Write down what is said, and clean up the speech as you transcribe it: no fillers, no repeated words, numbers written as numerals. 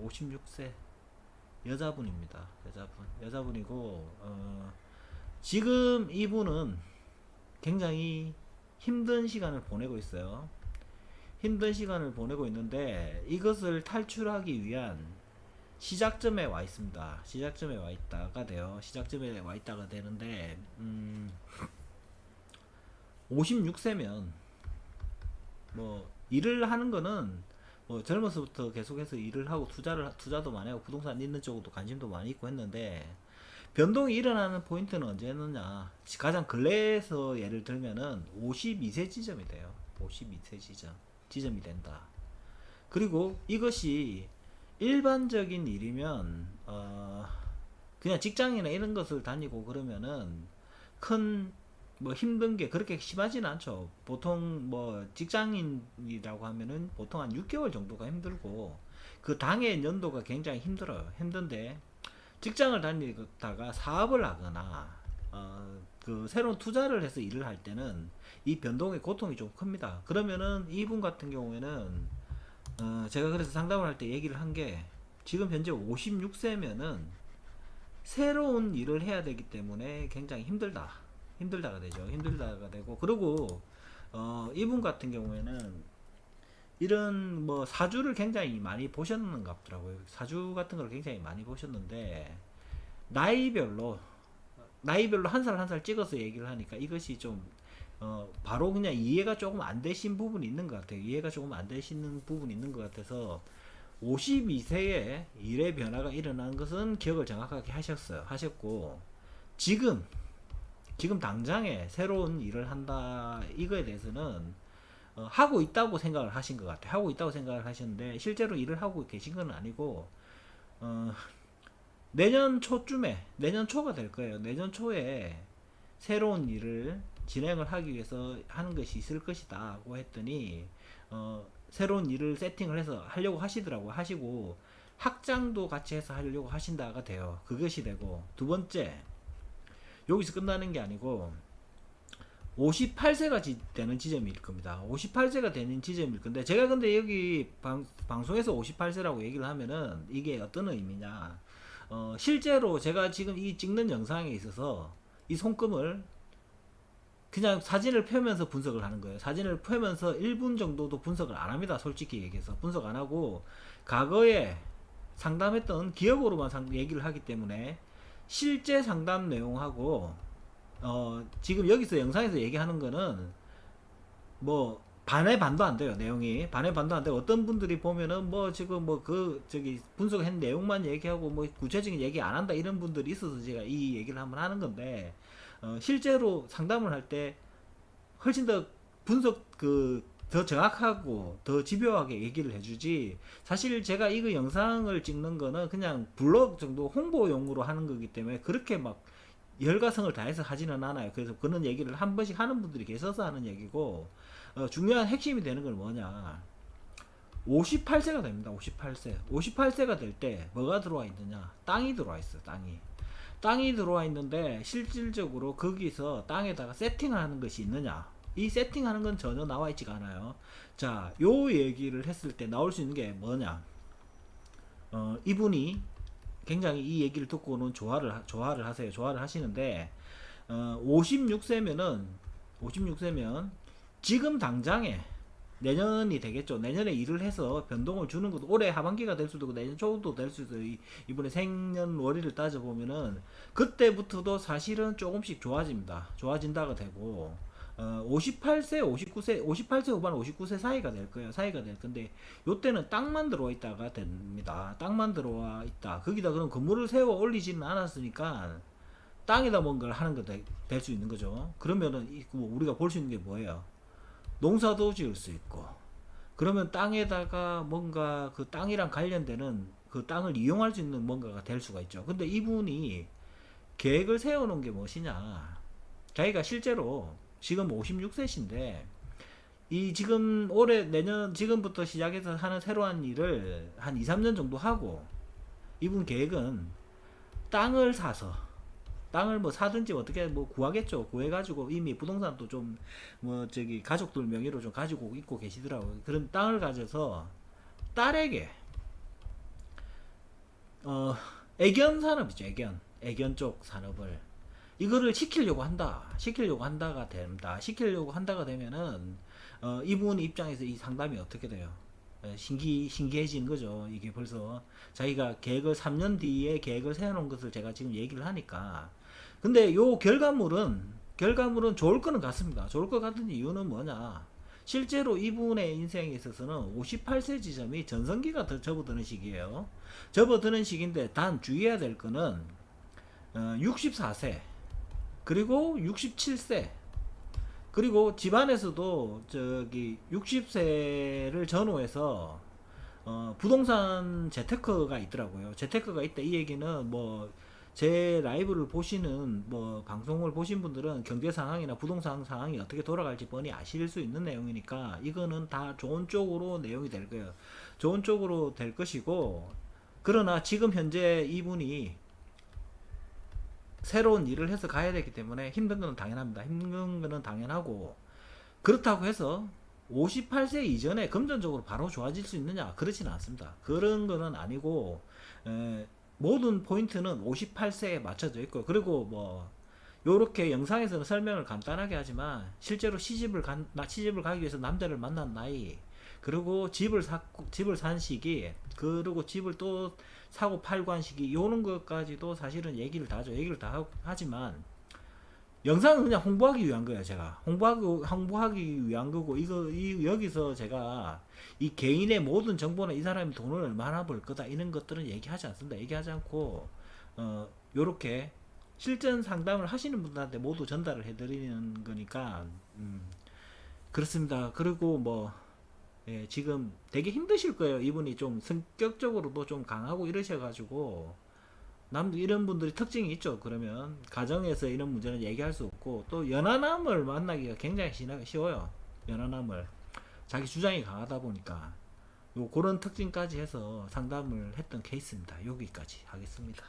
56세 여자분입니다. 여자분이고 지금 이분은 굉장히 힘든 시간을 보내고 있어요. 힘든 시간을 보내고 있는데 이것을 탈출하기 위한 시작점에 와 있습니다. 시작점에 와 있다가 돼요. 시작점에 와 있다가 되는데 56세면 뭐 일을 하는 거는 뭐 젊어서부터 계속해서 일을 하고 투자도 많이 하고 부동산 있는 쪽으로도 관심도 많이 있고 했는데 변동이 일어나는 포인트는 언제였느냐, 가장 근래에서 예를 들면은 52세 지점이 돼요. 52세 지점이 된다. 그리고 이것이 일반적인 일이면 그냥 직장이나 이런 것을 다니고 그러면은 큰 뭐 힘든 게 그렇게 심하지는 않죠. 보통 뭐 직장인이라고 하면은 보통 한 6개월 정도가 힘들고 그 당의 연도가 굉장히 힘들어요. 힘든데 직장을 다니다가 사업을 하거나 그 새로운 투자를 해서 일을 할 때는 이 변동의 고통이 좀 큽니다. 그러면은 이분 같은 경우에는 제가 그래서 상담을 할 때 얘기를 한 게 지금 현재 56세면은 새로운 일을 해야 되기 때문에 굉장히 힘들다가 되죠. 힘들다가 되고, 그리고 이분 같은 경우에는 이런 뭐 사주를 굉장히 많이 보셨는가 보더라고요. 사주 같은 걸 굉장히 많이 보셨는데 나이별로 한 살 한 살 찍어서 얘기를 하니까 이것이 좀 바로 그냥 이해가 조금 안 되신 부분이 있는 것 같아요. 이해가 조금 안 되시는 부분이 있는 것 같아서 52세에 일의 변화가 일어난 것은 기억을 정확하게 하셨고, 지금 당장에 새로운 일을 한다 이거에 대해서는 하고 있다고 생각을 하신 것 같아요. 하고 있다고 생각을 하셨는데 실제로 일을 하고 계신 건 아니고 어, 내년 초가 될 거예요. 내년 초에 새로운 일을 진행을 하기 위해서 하는 것이 있을 것이다고 했더니 새로운 일을 세팅을 해서 하려고 하시더라고요. 하시고 확장도 같이 해서 하려고 하신다가 돼요. 그것이 되고, 두 번째, 여기서 끝나는 게 아니고 58세가 되는 지점일 겁니다. 58세가 되는 지점일 건데, 제가 근데 여기 방송에서 58세라고 얘기를 하면은 이게 어떤 의미냐, 실제로 제가 지금 이 찍는 영상에 있어서 이 손금을 그냥 사진을 펴면서 분석을 하는 거예요. 사진을 펴면서 1분 정도도 분석을 안 합니다. 솔직히 얘기해서 분석 안 하고 과거에 상담했던 기억으로만 얘기를 하기 때문에 실제 상담 내용하고 지금 여기서 영상에서 얘기하는 거는 뭐 반의 반도 안 돼요. 내용이 반의 반도 안 되고, 어떤 분들이 보면은 뭐 지금 뭐 그 저기 분석한 내용만 얘기하고 뭐 구체적인 얘기 안 한다 이런 분들이 있어서 제가 이 얘기를 한번 하는 건데, 실제로 상담을 할 때 훨씬 더 분석 더 정확하고 더 집요하게 얘기를 해주지, 사실 제가 이거 영상을 찍는 거는 그냥 블로그 정도 홍보용으로 하는 거기 때문에 그렇게 막 열과성을 다해서 하지는 않아요. 그래서 그런 얘기를 한 번씩 하는 분들이 계셔서 하는 얘기고, 중요한 핵심이 되는 건 뭐냐, 58세가 됩니다. 58세가 될 때 뭐가 들어와 있느냐, 땅이 들어와 있어. 땅이 들어와 있는데 실질적으로 거기서 땅에다가 세팅을 하는 것이 있느냐, 이 세팅하는 건 전혀 나와 있지가 않아요. 자, 요 얘기를 했을 때 나올 수 있는 게 뭐냐, 이분이 굉장히 이 얘기를 듣고는 좋아를 하세요. 좋아를 하시는데 56세면 지금 당장에 내년이 되겠죠. 내년에 일을 해서 변동을 주는 것도 올해 하반기가 될 수도 있고 내년 초도 될 수도 있고, 이번에 생년월일을 따져보면은 그때부터도 사실은 조금씩 좋아진다가 되고 58세, 58세 후반 59세 사이가 될 거예요. 사이가 될 건데 요때는 땅만 들어와 있다가 됩니다. 땅만 들어와 있다. 거기다 그럼 건물을 세워 올리지는 않았으니까 땅에다 뭔가를 하는 거 될 수 있는 거죠. 그러면은 뭐 우리가 볼 수 있는 게 뭐예요? 농사도 지을 수 있고, 그러면 땅에다가 뭔가 그 땅이랑 관련되는 그 땅을 이용할 수 있는 뭔가가 될 수가 있죠. 근데 이분이 계획을 세워놓은 게 무엇이냐, 자기가 실제로 지금 56세신데 이 지금 올해 내년 지금부터 시작해서 하는 새로운 일을 한 2, 3년 정도 하고, 이분 계획은 땅을 사서, 땅을 뭐 사든지 어떻게 뭐 구하겠죠. 구해가지고 이미 부동산도 좀 뭐 저기 가족들 명의로 좀 가지고 있고 계시더라고요. 그런 땅을 가져서 딸에게 어, 애견 산업이죠. 애견 쪽 산업을 이거를 시키려고 한다가 됩니다. 시키려고 한다가 되면은 이분 입장에서 이 상담이 어떻게 돼요? 신기해지는 거죠. 이게 벌써 자기가 계획을 3년 뒤에 계획을 세워놓은 것을 제가 지금 얘기를 하니까. 근데 요 결과물은 좋을 거는 같습니다. 좋을 것 같은 이유는 뭐냐? 실제로 이분의 인생에 있어서는 58세 지점이 전성기가 더 접어드는 시기예요. 접어드는 시기인데 단 주의해야 될 거는 64세 그리고 67세 그리고 집안에서도 저기 60세를 전후해서 부동산 재테크가 있더라고요. 재테크가 있다 이 얘기는 뭐 제 라이브를 보시는 뭐 방송을 보신 분들은 경제 상황이나 부동산 상황이 어떻게 돌아갈지 뻔히 아실 수 있는 내용이니까 이거는 다 좋은 쪽으로 내용이 될 거예요. 좋은 쪽으로 될 것이고 그러나 지금 현재 이분이 새로운 일을 해서 가야 되기 때문에 힘든 거는 당연합니다. 힘든 거는 당연하고 그렇다고 해서 58세 이전에 금전적으로 바로 좋아질 수 있느냐? 그렇지는 않습니다. 그런 거는 아니고 모든 포인트는 58세에 맞춰져 있고 그리고 뭐 요렇게 영상에서는 설명을 간단하게 하지만 실제로 시집을 가기 위해서 남자를 만난 나이 그리고 집을 산 시기 그리고 집을 또 사고 팔고 한 시기 요런 것까지도 사실은 얘기를 다 하죠. 얘기를 다 하지만 영상은 그냥 홍보하기 위한 거예요. 제가 홍보하기 위한 거고 여기서 제가 이 개인의 모든 정보나 이 사람이 돈을 얼마나 벌 거다 이런 것들은 얘기하지 않습니다. 얘기하지 않고 요렇게 실전 상담을 하시는 분들한테 모두 전달을 해드리는 거니까 그렇습니다. 그리고 뭐 지금 되게 힘드실 거예요. 이분이 좀 성격적으로도 좀 강하고 이러셔가지고 이런 분들이 특징이 있죠. 그러면 가정에서 이런 문제는 얘기할 수 없고 또 연하남을 만나기가 굉장히 쉬워요. 연하남을 자기 주장이 강하다 보니까 그런 특징까지 해서 상담을 했던 케이스입니다. 여기까지 하겠습니다.